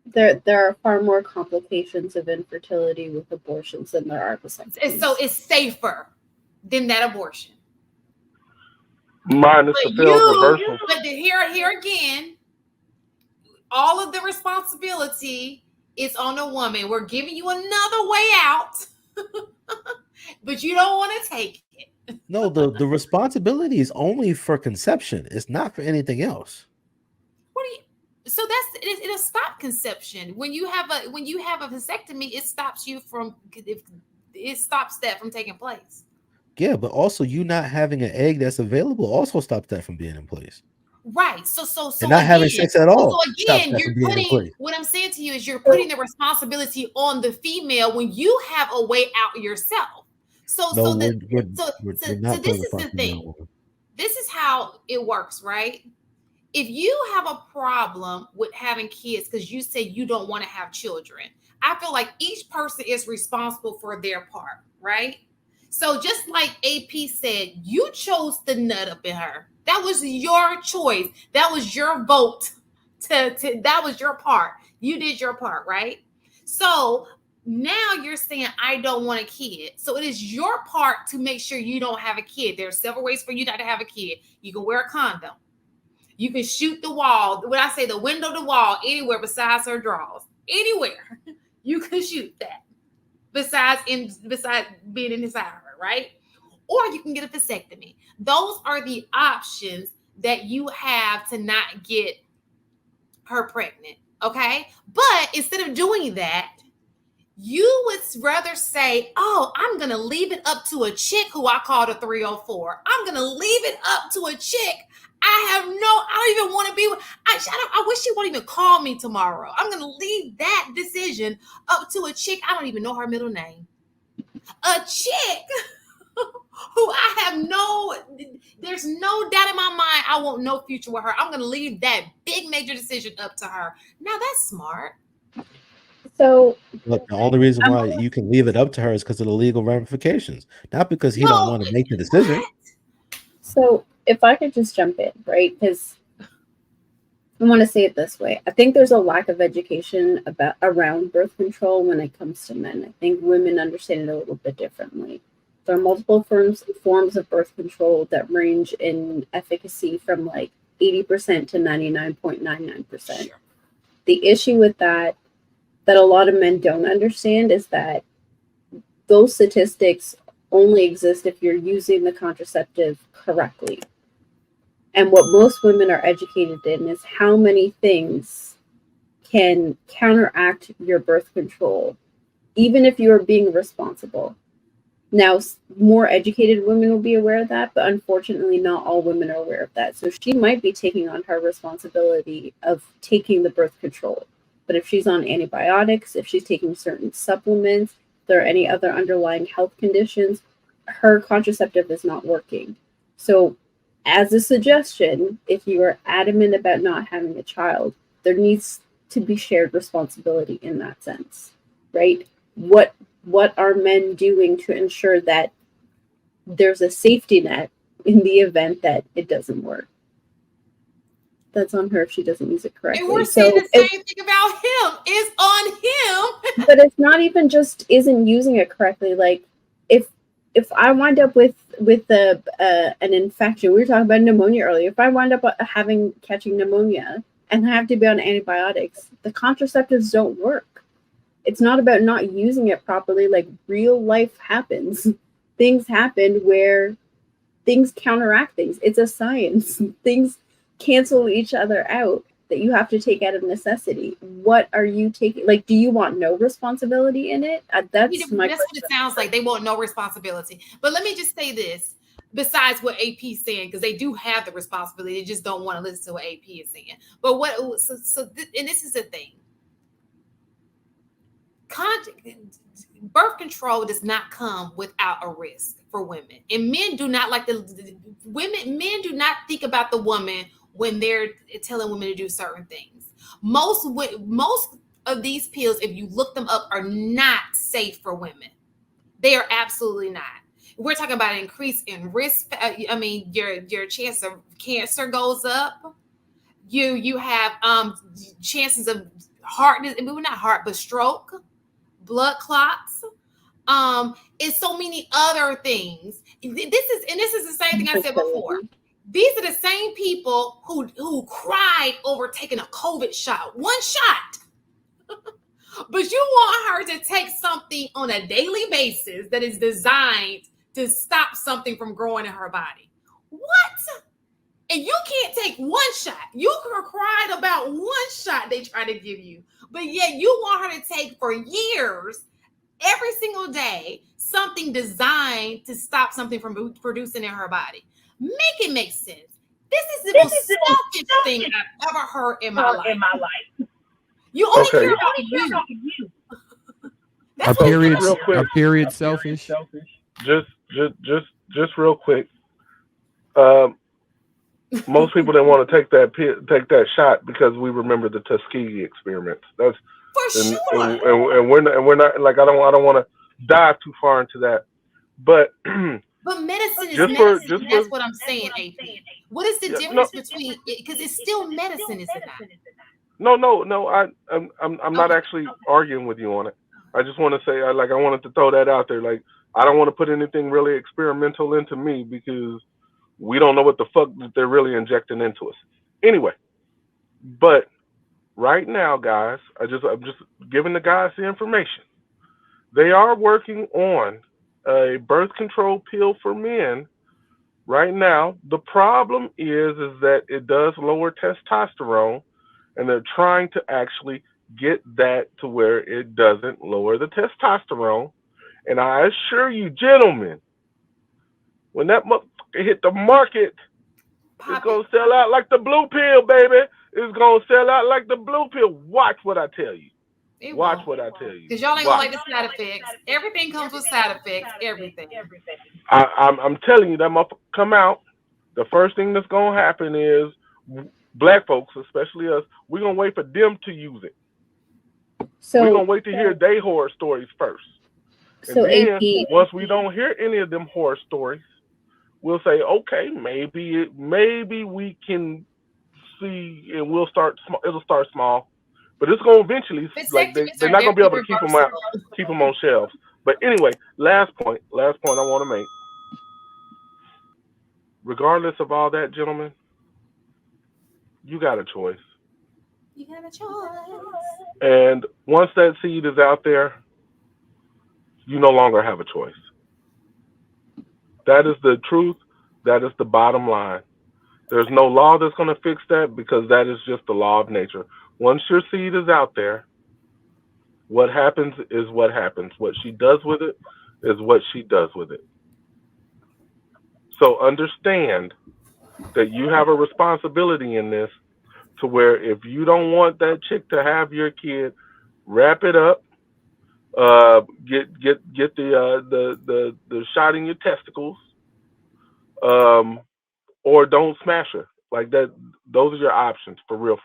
There are far more complications of infertility with abortions than there are So vasectomies. it's safer than that abortion. Minus But the failed reversal. here again, all of the responsibility is on the woman. We're giving you another way out, but you don't want to take it. No, the responsibility is only for conception. It's not for anything else. What do you? So it'll stop conception when you have a vasectomy. It stops you from it stops that from taking place. Yeah, but also you not having an egg that's available also stops that from being in place. Right. And not having sex at all So stops again, that you're from being in putting place. what I'm saying to you is you're So putting the responsibility on the female when you have a way out yourself. So No, so the we're we're so we're, so, we're so not this putting is the responsibility on thing. women. This is how it works, right? If you have a problem with having kids because you say you don't want to have children, I feel like each person is responsible for their part, right? So just like AP said, you chose the nut up in her. That was your choice. That was your vote. To that was your part. You did your part, right? So now you're saying I don't want a kid. So it is your part to make sure you don't have a kid. There are several ways for you not to have a kid. You can wear a condom. You can shoot the wall. When I say the window, the wall, anywhere besides her drawers, anywhere, you can shoot that. Besides being inside her, right? Or you can get a vasectomy. Those are the options that you have to not get her pregnant. Okay, but instead of doing that, you would rather say, "Oh, I'm gonna leave it up to a chick who I called a 304. I'm gonna leave it up to a chick. I don't even want to be with. I wish she won't even call me tomorrow. I'm gonna leave that decision up to a chick. I don't even know her middle name. A chick who I have no, there's no doubt in my mind. I want no future with her. I'm gonna leave that big major decision up to her. Now that's smart. so But the only reason I'm why you can leave it up to her is because of the legal ramifications, not because he don't No, want to make the decision. what? so if I could just jump in, right? Because I want to say it this way. I think there's a lack of education about around birth control when it comes to men. I think women understand it a little bit differently. There are multiple forms of birth control that range in efficacy from like 80% to 99.99%. Sure. The issue with that a lot of men don't understand is that those statistics only exist if you're using the contraceptive correctly. And what most women are educated in is how many things can counteract your birth control, even if you are being responsible. Now, more educated women will be aware of that, but unfortunately, not all women are aware of that. So she might be taking on her responsibility of taking the birth control. But if she's on antibiotics, if she's taking certain supplements, if there are any other underlying health conditions, her contraceptive is not working. So, as a suggestion, if you are adamant about not having a child, there needs to be shared responsibility in that sense, right? What are men doing to ensure that there's a safety net in the event that it doesn't work? That's on her if she doesn't use it And we're correctly. saying So the it's same thing about him. It's on him. but it's not even just isn't using it correctly. Like if if I wind up with an infection, we were talking about pneumonia earlier. If I wind up having catching pneumonia and have to be on antibiotics, the contraceptives don't work. It's not about not using it properly. Like real life happens. Things happen where things counteract things. It's a science. Things cancel each other out that you have to take out of necessity. What are you taking? Like, do you want no responsibility in it? That's my That's what it question. sounds like. They want no responsibility. But let me just say this. Besides what AP's saying, because they do have the responsibility, they just don't want to listen to what AP is saying. But and this is the thing. Con- Birth control does not come without a risk for women, and men do not like the women. Men do not think about the woman when they're telling women to do certain things. Most of these pills, if you look them up, are not safe for women. They are absolutely not. We're talking about an increase in risk. I mean, your chance of cancer goes up. You have chances of but stroke, blood clots. It's so many other things. This is the same thing I said before. These are the same people who cried over taking a COVID shot, one shot. But you want her to take something on a daily basis that is designed to stop something from growing in her body. What? And you can't take one shot. You cried about one shot they try to give you. But yet you want her to take for years, every single day, something designed to stop something from producing in her body. Make it make sense. This is the most selfish thing I've ever heard in my life. You only care about you. That's a period selfish. Just real quick. Most people didn't want to take that shot because we remember the Tuskegee experiments. That's for sure. And we're not like I don't want to dive too far into that, but medicine is medicine. That's what I'm saying, AP. What is the difference between it? Because it's still medicine, is it not? No. I'm not actually arguing with you on it. I just want to say, I wanted to throw that out there. Like, I don't want to put anything really experimental into me because we don't know what the fuck that they're really injecting into us. Anyway, but right now, guys, I'm just giving the guys the information. They are working on a birth control pill for men right now. The problem is that it does lower testosterone, and they're trying to actually get that to where it doesn't lower the testosterone. And I assure you, gentlemen, when that hit the market, it's going to sell out like the blue pill, baby. It's going to sell out like the blue pill. Watch what I tell you. Watch what I tell you. Because y'all ain't going to like the side effects. Everything comes with side effects. Everything. I'm telling you, that motherfucker come out. The first thing that's going to happen is black folks, especially us, we're going to wait for them to use it. So we're going to wait to hear their horror stories first. And then, once we don't hear any of them horror stories, we'll say, okay, maybe we can see, and we'll start small. It'll start small, but it's going to eventually, like they're not going to be able to keep them on shelves. But anyway, last point I want to make. Regardless of all that, gentlemen, you got a choice. You have a choice. And once that seed is out there, you no longer have a choice. That is the truth. That is the bottom line. There's no law that's going to fix that because that is just the law of nature. Once your seed is out there, what happens is what happens. What she does with it is what she does with it. So understand that you have a responsibility in this to where if you don't want that chick to have your kid, wrap it up. Get the shot in your testicles, or don't smash her like that. Those are your options, for real.